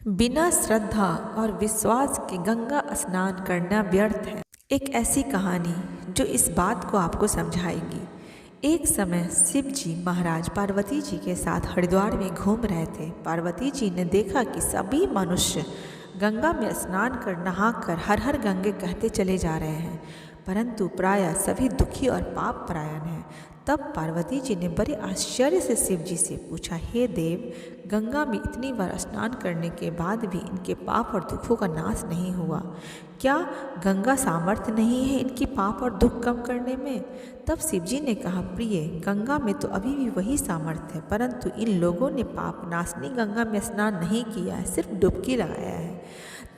बिना श्रद्धा और विश्वास के गंगा स्नान करना व्यर्थ है। एक ऐसी कहानी जो इस बात को आपको समझाएगी। एक समय शिव जी महाराज पार्वती जी के साथ हरिद्वार में घूम रहे थे। पार्वती जी ने देखा कि सभी मनुष्य गंगा में स्नान कर नहाकर हर हर गंगे कहते चले जा रहे हैं, परंतु प्रायः सभी दुखी और पाप परायण हैं। तब पार्वती जी ने बड़े आश्चर्य से शिव जी से पूछा, हे देव, गंगा में इतनी बार स्नान करने के बाद भी इनके पाप और दुखों का नाश नहीं हुआ। क्या गंगा सामर्थ्य नहीं है इनकी पाप और दुख कम करने में? तब शिव जी ने कहा, प्रिय, गंगा में तो अभी भी वही सामर्थ्य है, परंतु इन लोगों ने पाप नाशनी गंगा में स्नान नहीं किया है, सिर्फ डुबकी लगाया है।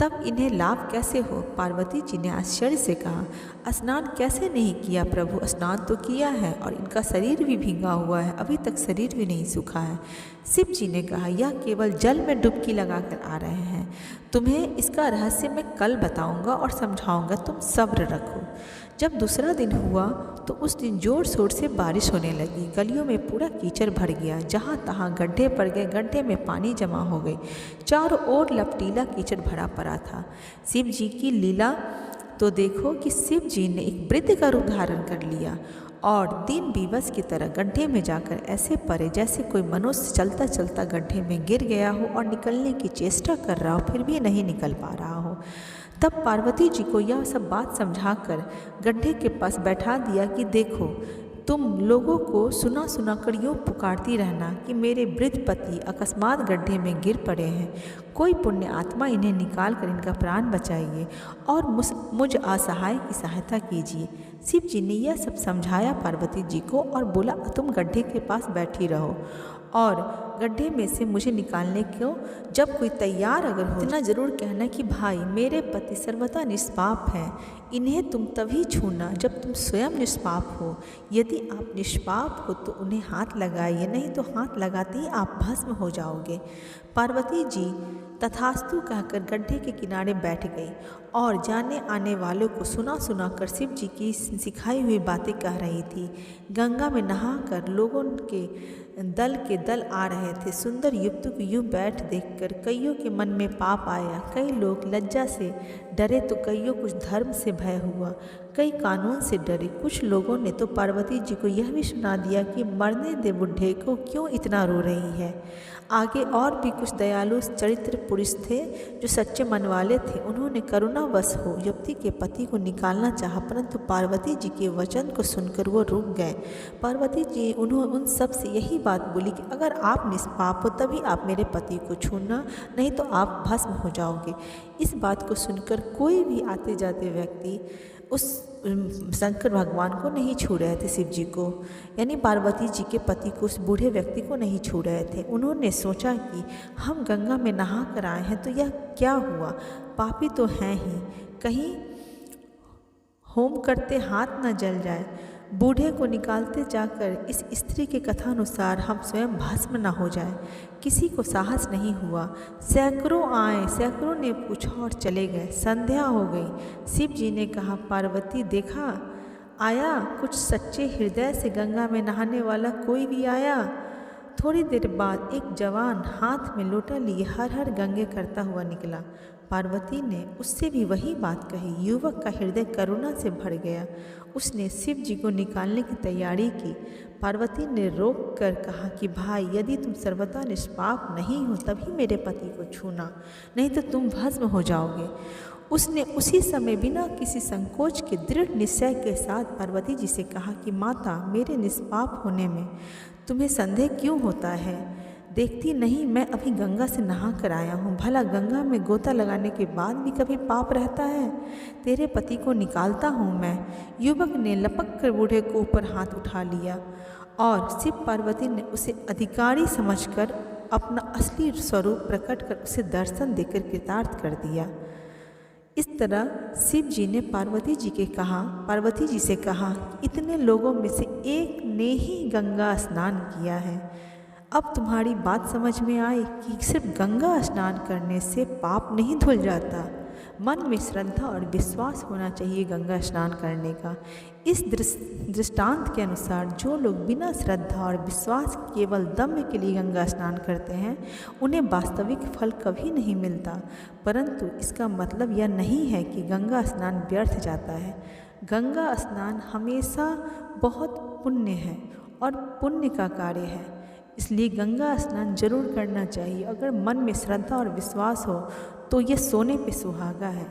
तब इन्हें लाभ कैसे हो? पार्वती जी ने आश्चर्य से कहा, स्नान कैसे नहीं किया प्रभु? स्नान तो किया है और इनका शरीर भी भीगा हुआ है, अभी तक शरीर भी नहीं सूखा है। शिव जी ने कहा, यह केवल जल में डुबकी लगाकर आ रहे हैं। तुम्हें इसका रहस्य मैं कल बताऊंगा और समझाऊंगा, तुम सब्र रखो। जब दूसरा दिन हुआ तो उस दिन जोर शोर से बारिश होने लगी। गलियों में पूरा कीचड़ भर गया, जहाँ तहाँ गड्ढे पड़ गए, गड्ढे में पानी जमा हो गई, चारों ओर लपटीला कीचड़ भरा पड़ा था। शिव जी की लीला तो देखो कि शिव जी ने एक वृद्ध का रूप धारण कर लिया और दीन विवश की तरह गड्ढे में जाकर ऐसे पड़े जैसे कोई मनुष्य चलता चलता गड्ढे में गिर गया हो और निकलने की चेष्टा कर रहा हो, फिर भी नहीं निकल पा रहा हो। तब पार्वती जी को यह सब बात समझाकर गड्ढे के पास बैठा दिया कि देखो, तुम लोगों को सुना सुना कर यूँ पुकारती रहना कि मेरे वृद्ध पति अकस्मात गड्ढे में गिर पड़े हैं, कोई पुण्य आत्मा इन्हें निकाल कर इनका प्राण बचाइए और मुझ असहाय की सहायता कीजिए। शिव जी ने यह सब समझाया पार्वती जी को और बोला, तुम गड्ढे के पास बैठी रहो और गड्ढे में से मुझे निकालने को जब कोई तैयार अगर हो, इतना ज़रूर कहना कि भाई, मेरे पति सर्वथा निष्पाप हैं, इन्हें तुम तभी छूना जब तुम स्वयं निष्पाप हो। यदि आप निष्पाप हो तो उन्हें हाथ लगाइए, नहीं तो हाथ लगाते ही आप भस्म हो जाओगे। पार्वती जी तथास्तु कहकर गड्ढे के किनारे बैठ गई और जाने आने वालों को सुना सुना कर शिव जी की सिखाई हुई बातें कह रही थी। गंगा में नहाकर लोगों के दल आ रहे थे। सुंदर युवती को यूँ बैठ देखकर कईयों के मन में पाप आया। कई लोग लज्जा से डरे तो कईयों कुछ धर्म से भय हुआ, कई कानून से डरे। कुछ लोगों ने तो पार्वती जी को यह भी सुना दिया कि मरने दे बुढ़े को, क्यों इतना रो रही है। आगे और भी कुछ दयालु चरित्र पुरुष थे जो सच्चे मन वाले थे। उन्होंने करुणावश हो युवती के पति को निकालना चाहा, परंतु पार्वती जी के वचन को सुनकर वो रुक गए। पार्वती जी उन सब से यही बात बोली कि अगर आप निष्पाप हो तभी आप मेरे पति को छूना, नहीं तो आप भस्म हो जाओगे। इस बात को सुनकर कोई भी आते जाते व्यक्ति उस शंकर भगवान को नहीं छू रहे थे, शिव जी को, यानी पार्वती जी के पति को, उस बूढ़े व्यक्ति को नहीं छू रहे थे। उन्होंने सोचा कि हम गंगा में नहा कर आए हैं तो यह क्या हुआ, पापी तो हैं ही, कहीं होम करते हाथ न जल जाए। बूढ़े को निकालते जाकर इस स्त्री के कथानुसार हम स्वयं भस्म न हो जाए। किसी को साहस नहीं हुआ। सैकड़ों आए, सैकड़ों ने पूछा और चले गए। संध्या हो गई। शिव जी ने कहा, पार्वती, देखा आया कुछ सच्चे हृदय से गंगा में नहाने वाला कोई भी आया? थोड़ी देर बाद एक जवान हाथ में लोटा लिए हर हर गंगे करता हुआ निकला। पार्वती ने उससे भी वही बात कही। युवक का हृदय करुणा से भर गया। उसने शिव जी को निकालने की तैयारी की। पार्वती ने रोक कर कहा कि भाई, यदि तुम सर्वथा निष्पाप नहीं हो तभी मेरे पति को छूना, नहीं तो तुम भस्म हो जाओगे। उसने उसी समय बिना किसी संकोच के दृढ़ निश्चय के साथ पार्वती जी से कहा कि माता, मेरे निष्पाप होने में तुम्हें संदेह क्यों होता है? देखती नहीं, मैं अभी गंगा से नहा कर आया हूँ। भला गंगा में गोता लगाने के बाद भी कभी पाप रहता है? तेरे पति को निकालता हूँ मैं। युवक ने लपक कर बूढ़े को ऊपर हाथ उठा लिया और शिव पार्वती ने उसे अधिकारी समझकर अपना असली स्वरूप प्रकट कर उसे दर्शन देकर कृतार्थ कर दिया। इस तरह शिव जी ने पार्वती जी से कहा, इतने लोगों में से एक ने ही गंगा स्नान किया है। अब तुम्हारी बात समझ में आई कि सिर्फ गंगा स्नान करने से पाप नहीं धुल जाता, मन में श्रद्धा और विश्वास होना चाहिए गंगा स्नान करने का। इस दृष्टांत के अनुसार जो लोग बिना श्रद्धा और विश्वास केवल दम्भ के लिए गंगा स्नान करते हैं उन्हें वास्तविक फल कभी नहीं मिलता। परंतु इसका मतलब यह नहीं है कि गंगा स्नान व्यर्थ जाता है। गंगा स्नान हमेशा बहुत पुण्य है और पुण्य का कार्य है, इसलिए गंगा स्नान जरूर करना चाहिए। अगर मन में श्रद्धा और विश्वास हो तो ये सोने पे सुहागा है।